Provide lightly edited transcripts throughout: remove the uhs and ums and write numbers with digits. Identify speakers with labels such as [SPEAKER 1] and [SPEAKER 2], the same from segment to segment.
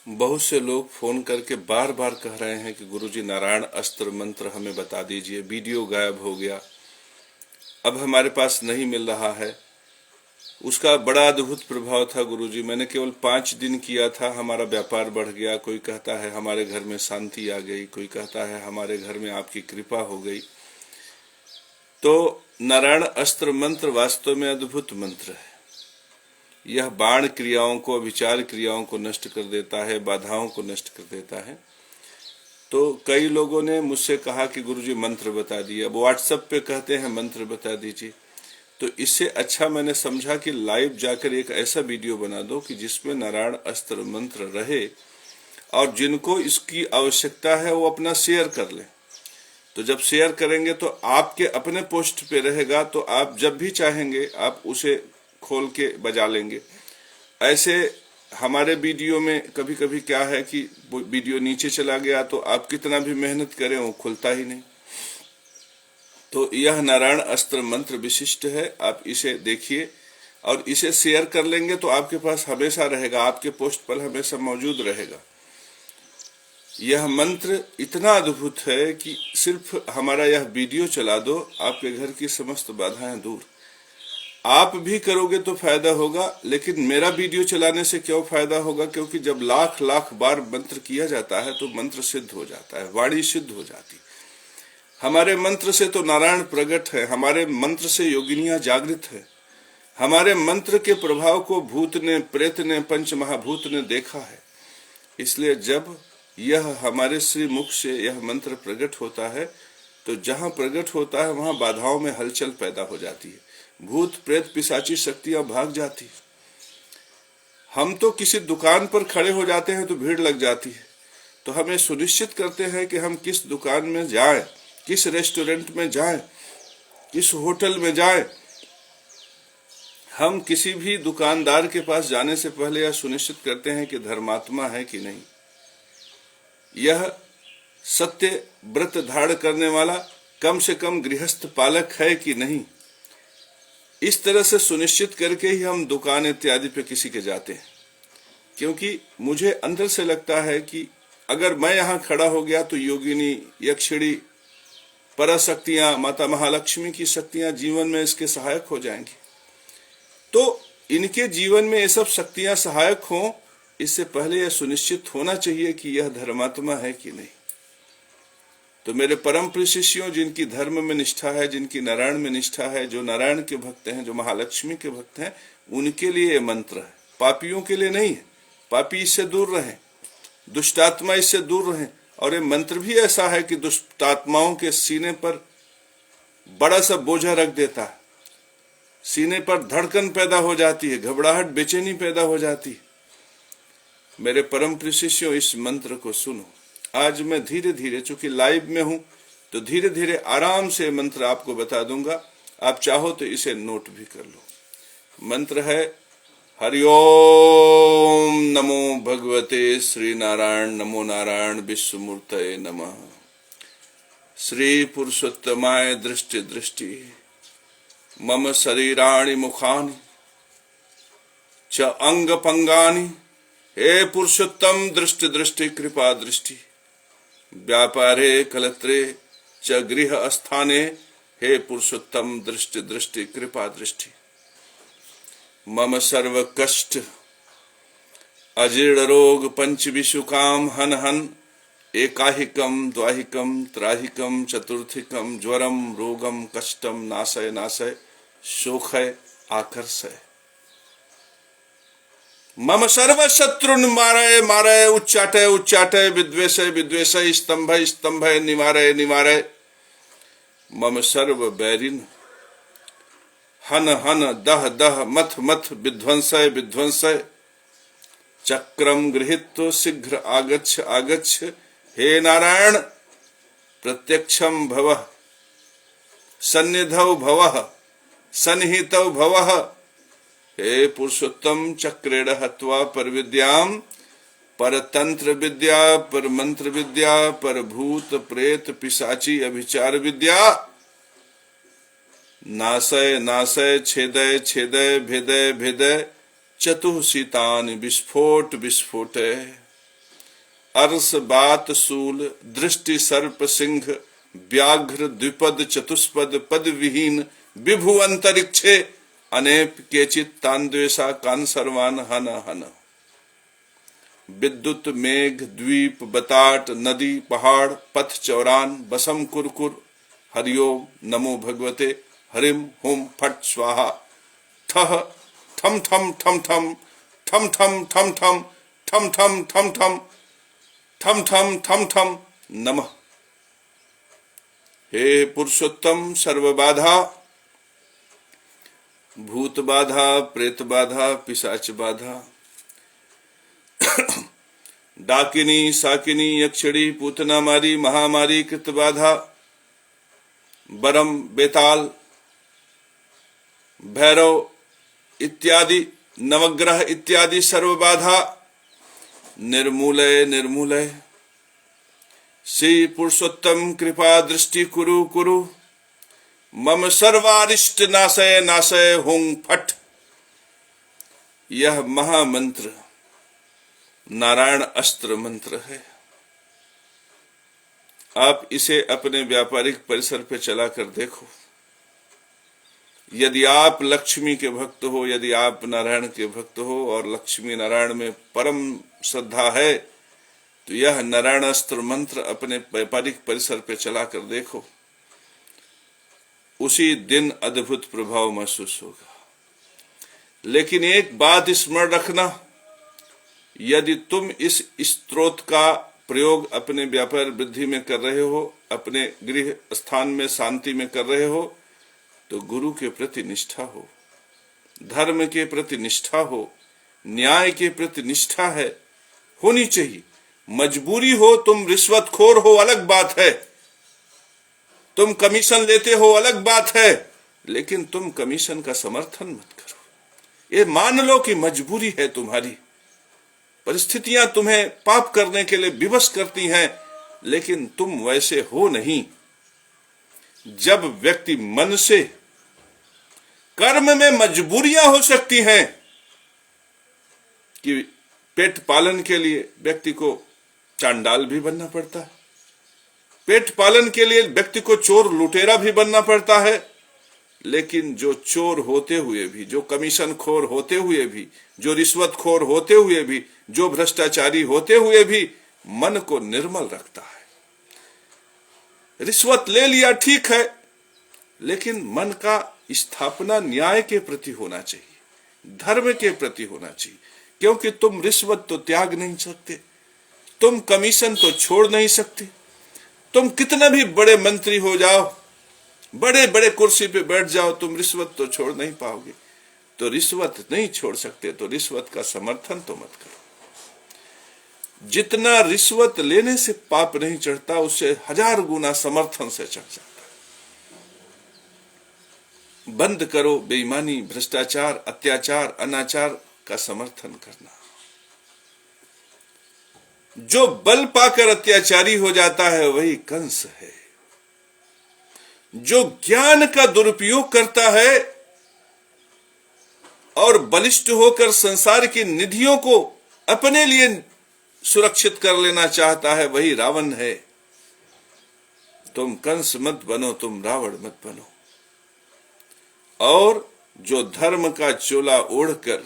[SPEAKER 1] बहुत से लोग फोन करके बार बार कह रहे हैं कि गुरुजी नारायण अस्त्र मंत्र हमें बता दीजिए, वीडियो गायब हो गया, अब हमारे पास नहीं मिल रहा है। उसका बड़ा अद्भुत प्रभाव था गुरुजी। मैंने केवल 5 दिन किया था, हमारा व्यापार बढ़ गया। कोई कहता है हमारे घर में शांति आ गई, कोई कहता है हमारे घर में आपकी कृपा हो गई। तो नारायण अस्त्र मंत्र वास्तव में अद्भुत मंत्र है। यह बाण क्रियाओं को, विचार क्रियाओं को नष्ट कर देता है, बाधाओं को नष्ट कर देता है। तो कई लोगों ने मुझसे कहा कि गुरुजी मंत्र बता दिए, अब व्हाट्सएप पे कहते हैं मंत्र बता दीजिए। तो इससे अच्छा मैंने समझा कि लाइव जाकर एक ऐसा वीडियो बना दो कि जिसमें नारायण अस्त्र मंत्र रहे और जिनको इसकी आवश्यकता है वो अपना शेयर कर लें। तो जब शेयर करेंगे तो आपके अपने पोस्ट पे रहेगा, तो आप जब भी चाहेंगे आप उसे खोल के बजा लेंगे। ऐसे हमारे वीडियो में कभी कभी क्या है कि वीडियो नीचे चला गया तो आप कितना भी मेहनत करें वो खुलता ही नहीं। तो यह नारायण अस्त्र मंत्र विशिष्ट है, आप इसे देखिए और इसे शेयर कर लेंगे तो आपके पास हमेशा रहेगा, आपके पोस्ट पर हमेशा मौजूद रहेगा। यह मंत्र इतना अद्भुत है कि सिर्फ हमारा यह वीडियो चला दो, आपके घर की समस्त बाधाएं दूर। आप भी करोगे तो फायदा होगा, लेकिन मेरा वीडियो चलाने से क्यों फायदा होगा? क्योंकि जब लाख लाख बार मंत्र किया जाता है तो मंत्र सिद्ध हो जाता है, वाणी सिद्ध हो जाती। हमारे मंत्र से तो नारायण प्रकट है, हमारे मंत्र से योगिनियां जागृत है, हमारे मंत्र के प्रभाव को भूत ने, प्रेत ने, पंच महाभूत ने देखा है। इसलिए जब यह हमारे श्री मुख से यह मंत्र प्रकट होता है तो जहां प्रकट होता है वहां बाधाओं में हलचल पैदा हो जाती है, भूत प्रेत पिशाची शक्तियां भाग जाती है। हम तो किसी दुकान पर खड़े हो जाते हैं तो भीड़ लग जाती है। तो हमें सुनिश्चित करते हैं कि हम किस दुकान में जाएं, किस रेस्टोरेंट में जाएं, किस होटल में जाएं। हम किसी भी दुकानदार के पास जाने से पहले यह सुनिश्चित करते हैं कि धर्मात्मा है कि नहीं, यह सत्य व्रत धारण करने वाला कम से कम गृहस्थ पालक है कि नहीं। इस तरह से सुनिश्चित करके ही हम दुकान इत्यादि पे किसी के जाते हैं। क्योंकि मुझे अंदर से लगता है कि अगर मैं यहाँ खड़ा हो गया तो योगिनी, यक्षिणी, पराशक्तियां, माता महालक्ष्मी की शक्तियां जीवन में इसके सहायक हो जाएंगी। तो इनके जीवन में ये सब शक्तियां सहायक हों, इससे पहले यह सुनिश्चित होना चाहिए कि यह धर्मात्मा है कि नहीं। तो मेरे परम प्रिय शिष्यों, जिनकी धर्म में निष्ठा है, जिनकी नारायण में निष्ठा है, जो नारायण के भक्त हैं, जो महालक्ष्मी के भक्त हैं, उनके लिए ये मंत्र है, पापियों के लिए नहीं है। पापी इससे दूर रहें, दुष्टात्मा इससे दूर रहें। और ये मंत्र भी ऐसा है कि दुष्टात्माओं के सीने पर बड़ा सा बोझा रख देता है, सीने पर धड़कन पैदा हो जाती है, घबराहट, बेचैनी पैदा हो जाती है। मेरे परम प्रिय शिष्यों, इस मंत्र को सुनो। आज मैं धीरे धीरे, चूंकि लाइव में हूं तो धीरे धीरे आराम से मंत्र आपको बता दूंगा। आप चाहो तो इसे नोट भी कर लो। मंत्र है हरिओम नमो भगवते श्री नारायण, नमो नारायण विश्वमूर्तये नमः। श्री पुरुषोत्तमाय दृष्टि दृष्टि मम शरीराणि मुखानि च अंग पंगानि। हे पुरुषोत्तम दृष्टि दृष्टि कृपा दृष्टि, व्यापारे कलत्रे च गृह स्थाने। हे पुरुषोत्तम दृष्टि दृष्टि कृपा दृष्टि। मम सर्व कष्ट अजीर्ण रोग पंच विशुकाम हन हन। एकाहिकम द्वाहिकम त्राहिकम चतुर्थिकम ज्वरम रोगम कष्टम नाशय नाशय शोखय आकर्षय। मम सर्व शत्रुन मारय मारय उच्चाटय उच्चाटय विद्वेषय विद्वेषय स्तंभय स्तंभय निवारय निवारय। मम सर्व बैरिन हन हन दह दह मथ मथ विध्वंसय विध्वंसय। चक्रम गृहीत्वा शीघ्र आगच्छ आगच्छ। हे नारायण प्रत्यक्षम भवः सन्निधौ भवः सन्निहितौ भवः। हे पुरुषोत्तम चक्रेण हत्वा पर विद्याम, पर तंत्र विद्या, पर मंत्र विद्या, पर भूत प्रेत पिशाची अभिचार विद्या। नाशय नाशय छेदय छेदय भेदय भेदय चतुः सीतानि विस्फोट विस्फोटय। अरस बात सूल दृष्टि सर्प सिंह व्याघ्र द्विपद चतुष्पद पद विहीन विभु अंतरिक्षे अनेप केचित तान्द्वेषा कान सर्वान हन हन। विद्युत मेघ द्वीप बताट नदी पहाड़ पथ चौरान बसम कुरकुर हरिओम नमो भगवते हरिम हुम फट स्वाहा ठह थम थम थम थम थम थम थम थम थम थम थम थम थम थम थम थम नमः। हे पुरुषोत्तम सर्वबाधा भूत बाधा प्रेत बाधा पिशाच बाधा डाकिनी साकिनी यक्षिणी पूतना मारी महामारी कृत बाधा बरम बेताल भैरव इत्यादि नवग्रह इत्यादि सर्व बाधा निर्मूलय निर्मूलय। श्री पुरुषोत्तम कृपा दृष्टि कुरु कुरु मम सर्वारिष्ट नाशय नाशय हुं फट। यह महामंत्र नारायण अस्त्र मंत्र है। आप इसे अपने व्यापारिक परिसर पे चला कर देखो। यदि आप लक्ष्मी के भक्त हो, यदि आप नारायण के भक्त हो और लक्ष्मी नारायण में परम श्रद्धा है, तो यह नारायण अस्त्र मंत्र अपने व्यापारिक परिसर पे चला कर देखो। उसी दिन अद्भुत प्रभाव महसूस होगा। लेकिन एक बात स्मरण रखना, यदि तुम इस स्त्रोत का प्रयोग अपने व्यापार वृद्धि में कर रहे हो, अपने गृह स्थान में शांति में कर रहे हो, तो गुरु के प्रति निष्ठा हो, धर्म के प्रति निष्ठा हो, न्याय के प्रति निष्ठा है होनी चाहिए। मजबूरी हो, तुम रिश्वतखोर हो अलग बात है, तुम कमीशन लेते हो अलग बात है, लेकिन तुम कमीशन का समर्थन मत करो। ये मान लो कि मजबूरी है तुम्हारी, परिस्थितियां तुम्हें पाप करने के लिए विवश करती हैं, लेकिन तुम वैसे हो नहीं। जब व्यक्ति मन से, कर्म में मजबूरियां हो सकती हैं कि पेट पालन के लिए व्यक्ति को चांडाल भी बनना पड़ता है, पेट पालन के लिए व्यक्ति को चोर लुटेरा भी बनना पड़ता है, लेकिन जो चोर होते हुए भी, जो कमीशन खोर होते हुए भी, जो रिश्वत खोर होते हुए भी, जो भ्रष्टाचारी होते हुए भी मन को निर्मल रखता है। रिश्वत ले लिया ठीक है, लेकिन मन का स्थापना न्याय के प्रति होना चाहिए, धर्म के प्रति होना चाहिए। क्योंकि तुम रिश्वत तो त्याग नहीं सकते, तुम कमीशन तो छोड़ नहीं सकते। तुम कितना भी बड़े मंत्री हो जाओ, बड़े बड़े कुर्सी पे बैठ जाओ, तुम रिश्वत तो छोड़ नहीं पाओगे। तो रिश्वत नहीं छोड़ सकते तो रिश्वत का समर्थन तो मत करो। जितना रिश्वत लेने से पाप नहीं चढ़ता, उससे 1000 गुना समर्थन से चढ़ जाता है। बंद करो बेईमानी, भ्रष्टाचार, अत्याचार, अनाचार का समर्थन करना। जो बल पाकर अत्याचारी हो जाता है वही कंस है। जो ज्ञान का दुरुपयोग करता है और बलिष्ठ होकर संसार की निधियों को अपने लिए सुरक्षित कर लेना चाहता है वही रावण है। तुम कंस मत बनो, तुम रावण मत बनो। और जो धर्म का चोला ओढ़कर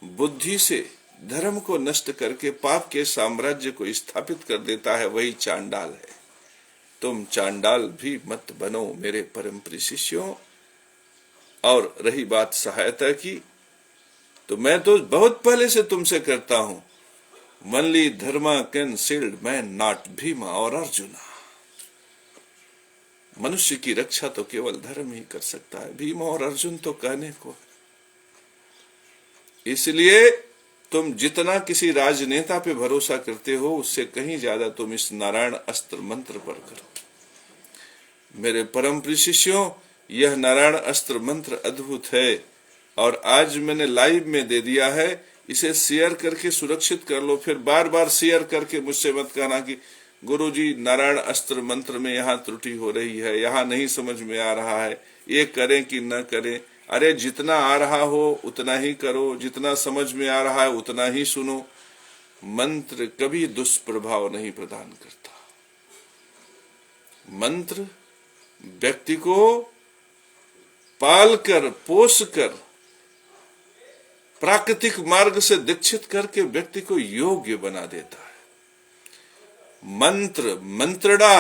[SPEAKER 1] बुद्धि से धर्म को नष्ट करके पाप के साम्राज्य को स्थापित कर देता है वही चांडाल है। तुम चांडाल भी मत बनो मेरे परम प्रिय शिष्यों। और रही बात सहायता की, तो मैं तो बहुत पहले से तुमसे करता हूं। Only Dharma can shield man, not Bhima और अर्जुना। मनुष्य की रक्षा तो केवल धर्म ही कर सकता है, भीम और अर्जुन तो कहने को। इसलिए तुम जितना किसी राजनेता पे भरोसा करते हो, उससे कहीं ज्यादा तुम इस नारायण अस्त्र मंत्र पर करो। मेरे परम प्रिय शिष्यों, यह नारायण अस्त्र मंत्र अद्भुत है और आज मैंने लाइव में दे दिया है। इसे शेयर करके सुरक्षित कर लो। फिर बार बार शेयर करके मुझसे मत कहना कि गुरुजी नारायण अस्त्र मंत्र में यहाँ त्रुटि हो रही है, यहाँ नहीं समझ में आ रहा है, ये करें कि न करें। अरे जितना आ रहा हो उतना ही करो, जितना समझ में आ रहा है उतना ही सुनो। मंत्र कभी दुष्प्रभाव नहीं प्रदान करता। मंत्र व्यक्ति को पालकर पोसकर प्राकृतिक मार्ग से दीक्षित करके व्यक्ति को योग्य बना देता है। मंत्र मंत्रणा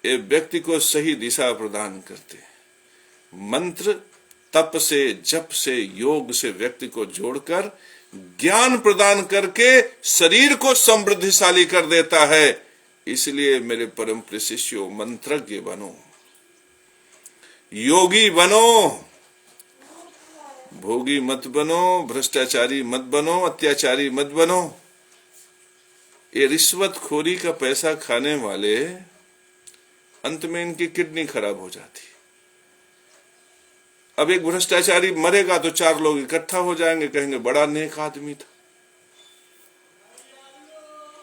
[SPEAKER 1] ये व्यक्ति को सही दिशा प्रदान करते हैं। मंत्र तप से, जप से, योग से व्यक्ति को जोड़कर ज्ञान प्रदान करके शरीर को समृद्धिशाली कर देता है। इसलिए मेरे परम प्रिय शिष्यों, मंत्रज्ञ बनो, योगी बनो, भोगी मत बनो, भ्रष्टाचारी मत बनो, अत्याचारी मत बनो। ये रिश्वतखोरी का पैसा खाने वाले अंत में इनकी किडनी खराब हो जाती। अब एक भ्रष्टाचारी मरेगा तो 4 लोग इकट्ठा हो जाएंगे, कहेंगे बड़ा नेक आदमी था।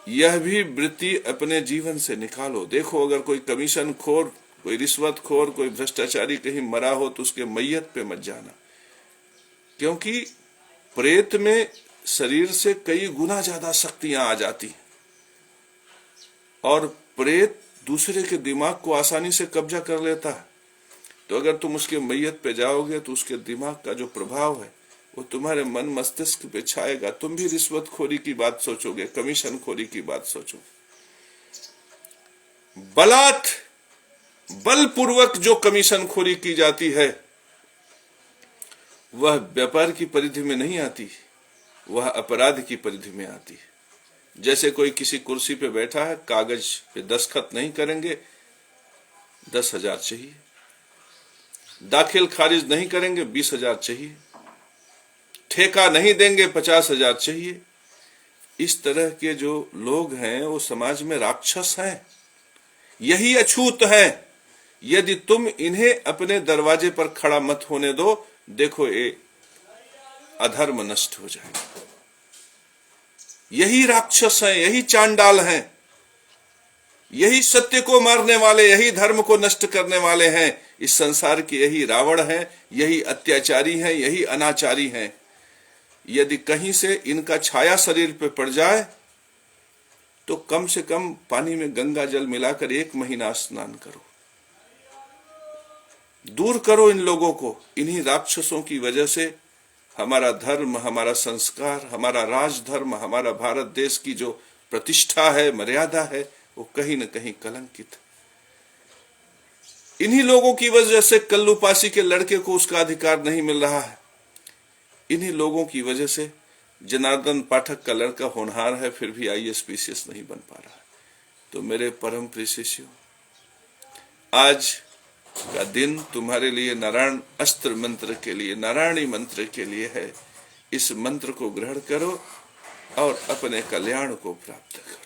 [SPEAKER 1] यह भी वृत्ति अपने जीवन से निकालो। देखो, अगर कोई कमीशन खोर, कोई रिश्वतखोर, कोई भ्रष्टाचारी कहीं मरा हो तो उसके मैयत पे मत जाना, क्योंकि प्रेत में शरीर से कई गुना ज्यादा शक्तियां आ जाती हैं और प्रेत दूसरे के दिमाग को आसानी से कब्जा कर लेता है। तो अगर तुम उसके मैयत पे जाओगे तो उसके दिमाग का जो प्रभाव है वो तुम्हारे मन मस्तिष्क पे छाएगा। तुम भी रिश्वतखोरी की बात सोचोगे, कमीशन खोरी की बात सोचोगे। बलपूर्वक जो कमीशन खोरी की जाती है वह व्यापार की परिधि में नहीं आती, वह अपराध की परिधि में आती है। जैसे कोई किसी कुर्सी पे बैठा है, कागज पे दस्तखत नहीं करेंगे 10,000 चाहिए, दाखिल खारिज नहीं करेंगे 20,000 चाहिए, ठेका नहीं देंगे 50,000 चाहिए। इस तरह के जो लोग हैं वो समाज में राक्षस हैं, यही अछूत हैं। यदि तुम इन्हें अपने दरवाजे पर खड़ा मत होने दो, देखो ये अधर्म नष्ट हो जाएगा। यही राक्षस हैं, यही चांडाल हैं, यही सत्य को मारने वाले, यही धर्म को नष्ट करने वाले हैं। इस संसार के यही रावण हैं, यही अत्याचारी हैं, यही अनाचारी हैं। यदि कहीं से इनका छाया शरीर पे पड़ जाए तो कम से कम पानी में गंगा जल मिलाकर 1 महीना स्नान करो, दूर करो इन लोगों को। इन्हीं राक्षसों की वजह से हमारा धर्म, हमारा संस्कार, हमारा राजधर्म, हमारा भारत देश की जो प्रतिष्ठा है, मर्यादा है, वो कहीं न कहीं कलंकित। इन्हीं लोगों की वजह से कल्लूपासी के लड़के को उसका अधिकार नहीं मिल रहा है। इन्हीं लोगों की वजह से जनार्दन पाठक का लड़का होनहार है, फिर भी IAS PCS नहीं बन पा रहा है। तो मेरे परम प्रिय शिष्यों, आज का दिन तुम्हारे लिए नारायण अस्त्र मंत्र के लिए, नारायणी मंत्र के लिए है। इस मंत्र को ग्रहण करो और अपने कल्याण को प्राप्त करो।